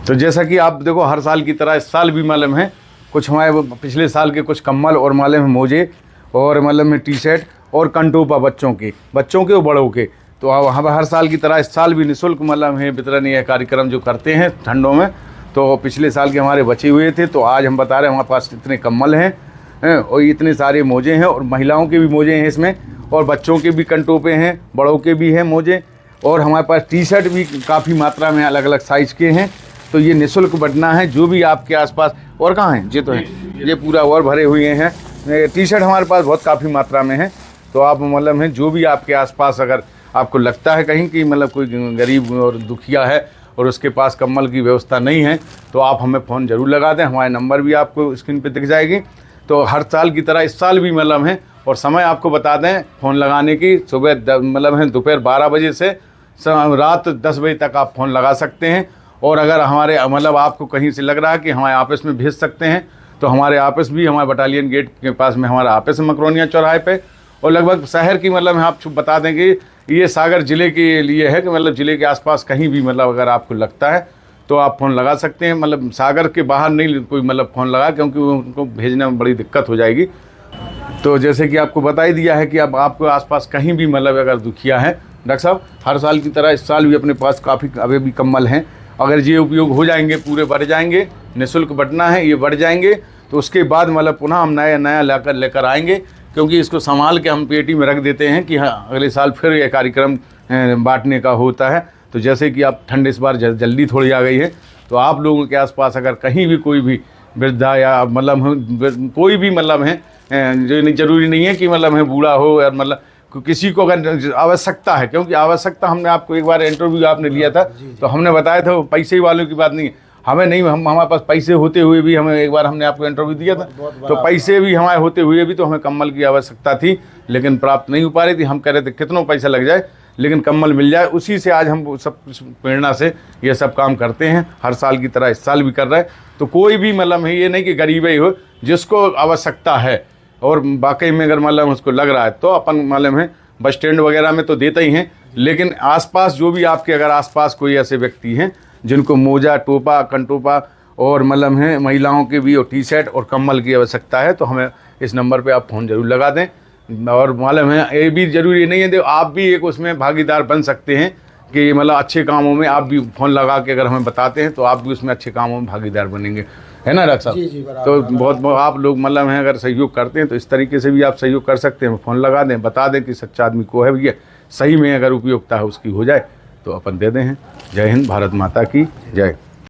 तो जैसा कि आप देखो हर साल की तरह इस साल भी मालूम है कुछ हमारे पिछले साल के कुछ कम्बल और मालूम है मोजे और मालूम है टी शर्ट और कंटोपा बच्चों के और बड़ों के। तो हम हर साल की तरह इस साल भी निःशुल्क मालूम है वितरण यह कार्यक्रम जो करते हैं ठंडों में। तो पिछले साल के हमारे बचे हुए थे, तो आज हम बता रहे हैं हमारे पास इतने कम्बल हैं और इतने सारे मोजे हैं और महिलाओं के भी मोजे हैं इसमें और बच्चों के भी कंटोपे हैं, बड़ों के भी हैं मोजे और हमारे पास टी शर्ट भी काफ़ी मात्रा में अलग अलग साइज़ के हैं। तो ये निःशुल्क बंटना है जो भी आपके आसपास। और कहाँ हैं ये तो हैं, ये पूरा और भरे हुए हैं। टी शर्ट हमारे पास बहुत काफ़ी मात्रा में है। तो आप मतलब हैं जो भी आपके आसपास अगर आपको लगता है कहीं कि मतलब कोई गरीब और दुखिया है और उसके पास कम्बल की व्यवस्था नहीं है, तो आप हमें फ़ोन ज़रूर लगा दें। हमारे नंबर भी आपको स्क्रीन पे दिख जाएगी। तो हर साल की तरह इस साल भी मतलब है और समय आपको बता दें फ़ोन लगाने की, सुबह मतलब है दोपहर 12 बजे से रात 10 बजे तक आप फ़ोन लगा सकते हैं। और अगर हमारे मतलब आपको कहीं से लग रहा है कि हमारे ऑफिस में भेज सकते हैं, तो हमारे ऑफिस भी हमारे बटालियन गेट के पास में हमारा ऑफिस है मकरोनिया चौराहे पे। और लगभग शहर की मतलब आप बता दें कि ये सागर ज़िले के लिए है कि मतलब ज़िले के आसपास कहीं भी मतलब अगर आपको लगता है तो आप फ़ोन लगा सकते हैं। मतलब सागर के बाहर नहीं कोई मतलब फ़ोन लगा, क्योंकि उनको भेजने में बड़ी दिक्कत हो जाएगी। तो जैसे कि आपको बता ही दिया है कि अब आपको आसपास कहीं भी मतलब अगर दुखिया है, डॉक्टर साहब हर साल की तरह इस साल भी अपने पास काफ़ी अभी भी कम्बल हैं। अगर ये उपयोग हो जाएंगे, पूरे बढ़ जाएंगे, निःशुल्क बंटना है, ये बढ़ जाएंगे, तो उसके बाद मतलब पुनः हम नया लेकर आएंगे, क्योंकि इसको संभाल के हम पेटी में रख देते हैं कि हाँ अगले साल फिर ये कार्यक्रम बांटने का होता है। तो जैसे कि आप ठंड इस बार जल्दी थोड़ी आ गई है, तो आप लोगों के आसपास अगर कहीं भी कोई भी वृद्धा या मतलब कोई भी मतलब है जो ज़रूरी नहीं है कि मतलब है बूढ़ा हो या मतलब किसी को अगर आवश्यकता है, क्योंकि आवश्यकता हमने आपको एक बार इंटरव्यू आपने लिया था तो हमने बताया था पैसे वालों की बात नहीं, हमें नहीं, हमारे पास पैसे होते हुए भी हमें एक बार हमने आपको इंटरव्यू दिया था, तो पैसे भी हमारे होते हुए भी तो हमें कम्बल की आवश्यकता थी, लेकिन प्राप्त नहीं हो पा रही थी। हम कह रहे थे कितना पैसा लग जाए लेकिन कम्बल मिल जाए। उसी से आज हम सब प्रेरणा से ये सब काम करते हैं, हर साल की तरह इस साल भी कर रहे हैं। तो कोई भी मतलब है ये नहीं कि गरीब ही हो, जिसको आवश्यकता है और वाकई में अगर मतलब उसको लग रहा है तो अपन मालूम है बस स्टैंड वगैरह में तो देते ही हैं, लेकिन आसपास जो भी आपके अगर आसपास कोई ऐसे व्यक्ति हैं जिनको मोजा, टोपा, कंटोपा और मतलब है महिलाओं के भी और टी शर्ट और कम्बल की आवश्यकता है, तो हमें इस नंबर पे आप फ़ोन ज़रूर लगा दें। और मालूम है ये भी ज़रूरी नहीं है, आप भी एक उसमें भागीदार बन सकते हैं कि मतलब अच्छे कामों में आप भी फ़ोन लगा के अगर हमें बताते हैं तो आप भी उसमें अच्छे कामों में भागीदार बनेंगे, है ना डॉक्टर साहब? तो बहुत आप लोग मतलब हैं अगर सहयोग करते हैं तो इस तरीके से भी आप सहयोग कर सकते हैं। फ़ोन लगा दें, बता दें कि सच्चा आदमी को है भैया, सही में अगर उपयोगिता है उसकी हो जाए तो अपन दे दें हैं। जय हिंद, भारत माता की जय।